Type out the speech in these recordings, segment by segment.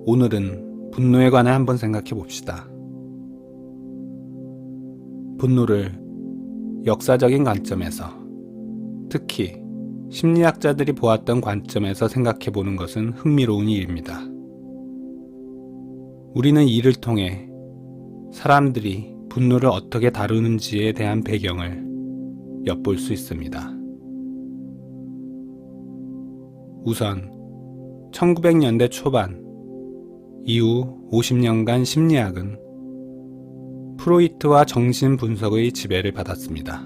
오늘은 분노에 관해 한번 생각해 봅시다. 분노를 역사적인 관점에서, 특히 심리학자들이 보았던 관점에서 생각해 보는 것은 흥미로운 일입니다. 우리는 이를 통해 사람들이 분노를 어떻게 다루는지에 대한 배경을 엿볼 수 있습니다. 우선 1900년대 초반 이후 50년간 심리학은 프로이트와 정신분석의 지배를 받았습니다.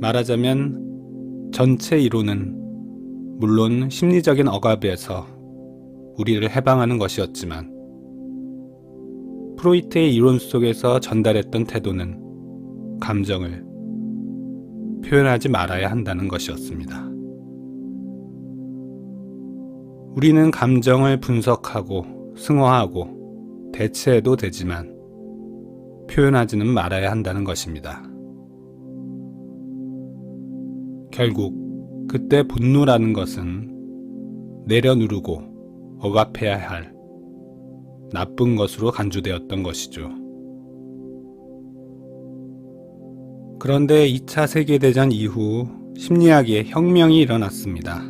말하자면 전체 이론은 물론 심리적인 억압에서 우리를 해방하는 것이었지만 프로이트의 이론 속에서 전달했던 태도는 감정을 표현하지 말아야 한다는 것이었습니다. 우리는 감정을 분석하고 승화하고 대체해도 되지만 표현하지는 말아야 한다는 것입니다. 결국 그때 분노라는 것은 내려누르고 억압해야 할 나쁜 것으로 간주되었던 것이죠. 그런데 2차 세계대전 이후 심리학에 혁명이 일어났습니다.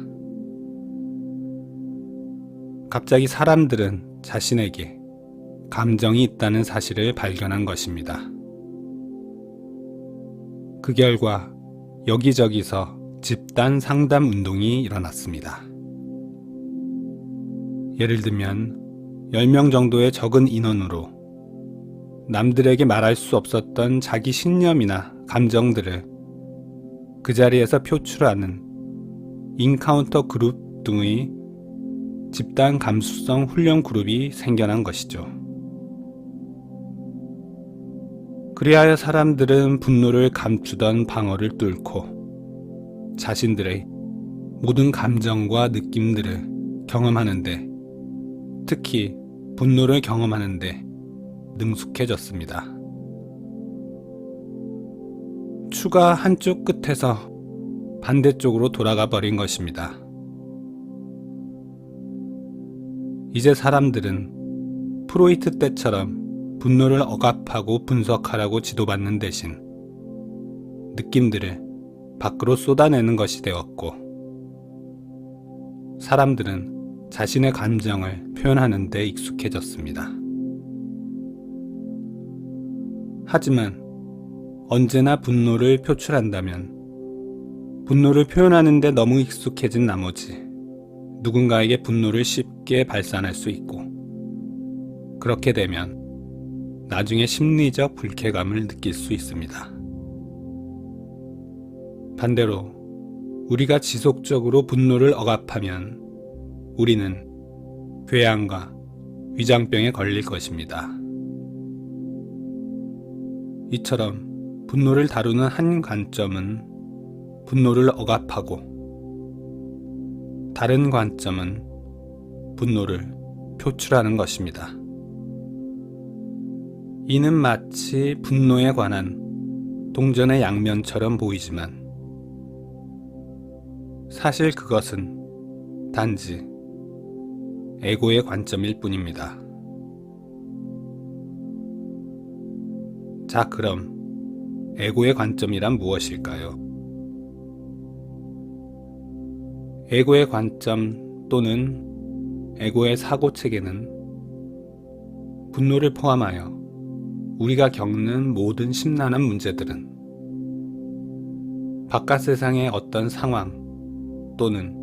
갑자기 사람들은 자신에게 감정이 있다는 사실을 발견한 것입니다. 그 결과 여기저기서 집단 상담 운동이 일어났습니다. 예를 들면 10명 정도의 적은 인원으로 남들에게 말할 수 없었던 자기 신념이나 감정들을 그 자리에서 표출하는 인카운터 그룹 등의 집단 감수성 훈련 그룹이 생겨난 것이죠. 그리하여 사람들은 분노를 감추던 방어를 뚫고 자신들의 모든 감정과 느낌들을 경험하는데, 특히 분노를 경험하는데 능숙해졌습니다. 추가 한쪽 끝에서 반대쪽으로 돌아가 버린 것입니다. 이제 사람들은 프로이트 때처럼 분노를 억압하고 분석하라고 지도받는 대신 느낌들을 밖으로 쏟아내는 것이 되었고, 사람들은 자신의 감정을 표현하는 데 익숙해졌습니다. 하지만 언제나 분노를 표출한다면 분노를 표현하는 데 너무 익숙해진 나머지 누군가에게 분노를 쉽게 발산할 수 있고, 그렇게 되면 나중에 심리적 불쾌감을 느낄 수 있습니다. 반대로 우리가 지속적으로 분노를 억압하면 우리는 궤양과 위장병에 걸릴 것입니다. 이처럼 분노를 다루는 한 관점은 분노를 억압하고, 다른 관점은 분노를 표출하는 것입니다. 이는 마치 분노에 관한 동전의 양면처럼 보이지만 사실 그것은 단지 에고의 관점일 뿐입니다. 자, 그럼 에고의 관점이란 무엇일까요? 에고의 관점 또는 에고의 사고체계는 분노를 포함하여 우리가 겪는 모든 심란한 문제들은 바깥 세상의 어떤 상황 또는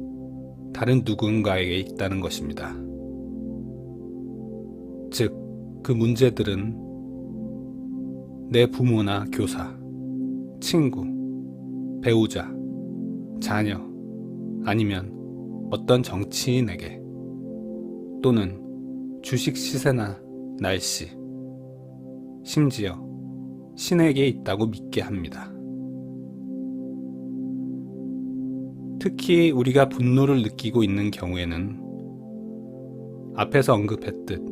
다른 누군가에게 있다는 것입니다. 즉, 그 문제들은 내 부모나 교사, 친구, 배우자, 자녀, 아니면 어떤 정치인에게, 또는 주식 시세나 날씨, 심지어 신에게 있다고 믿게 합니다. 특히 우리가 분노를 느끼고 있는 경우에는 앞에서 언급했듯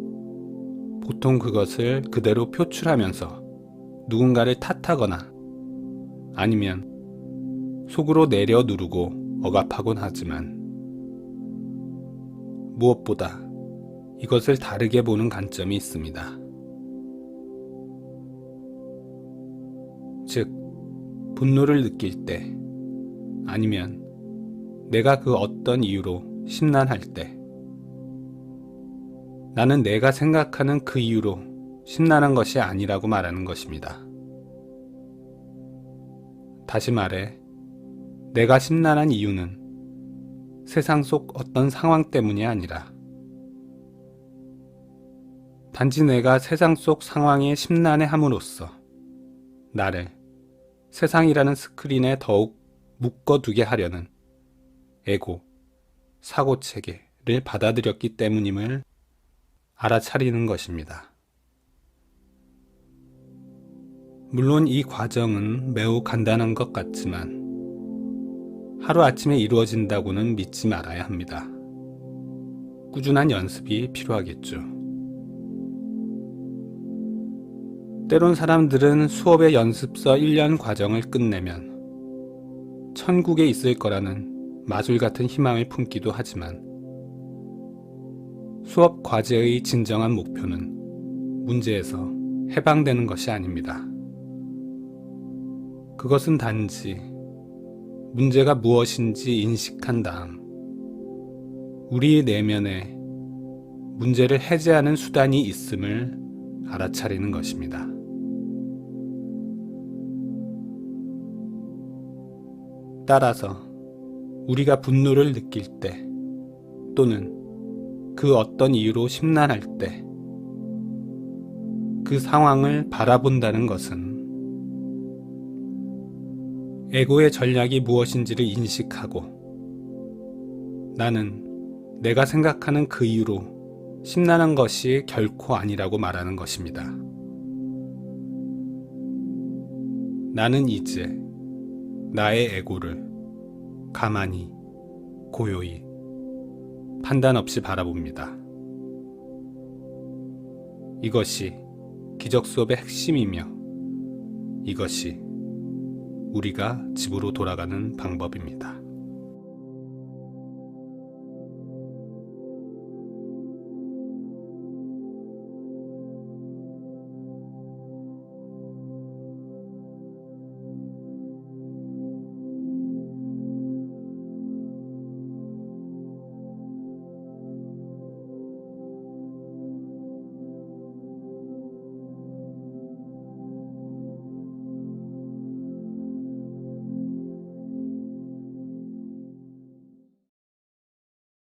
보통 그것을 그대로 표출하면서 누군가를 탓하거나 아니면 속으로 내려 누르고 억압하곤 하지만, 무엇보다 이것을 다르게 보는 관점이 있습니다. 즉, 분노를 느낄 때, 아니면 내가 그 어떤 이유로 심란할 때, 나는 내가 생각하는 그 이유로 심란한 것이 아니라고 말하는 것입니다. 다시 말해, 내가 심란한 이유는 세상 속 어떤 상황 때문이 아니라 단지 내가 세상 속 상황에 심란해 함으로써 나를 세상이라는 스크린에 더욱 묶어두게 하려는 에고, 사고체계를 받아들였기 때문임을 알아차리는 것입니다. 물론 이 과정은 매우 간단한 것 같지만 하루아침에 이루어진다고는 믿지 말아야 합니다. 꾸준한 연습이 필요하겠죠. 때론 사람들은 수업의 연습서 1년 과정을 끝내면 천국에 있을 거라는 마술 같은 희망을 품기도 하지만 수업 과제의 진정한 목표는 문제에서 해방되는 것이 아닙니다. 그것은 단지 문제가 무엇인지 인식한 다음 우리 내면에 문제를 해제하는 수단이 있음을 알아차리는 것입니다. 따라서 우리가 분노를 느낄 때 또는 그 어떤 이유로 심란할 때 그 상황을 바라본다는 것은 에고의 전략이 무엇인지를 인식하고 나는 내가 생각하는 그 이유로 심란한 것이 결코 아니라고 말하는 것입니다. 나는 이제 나의 에고를 가만히, 고요히, 판단 없이 바라봅니다. 이것이 기적 수업의 핵심이며 이것이 우리가 집으로 돌아가는 방법입니다.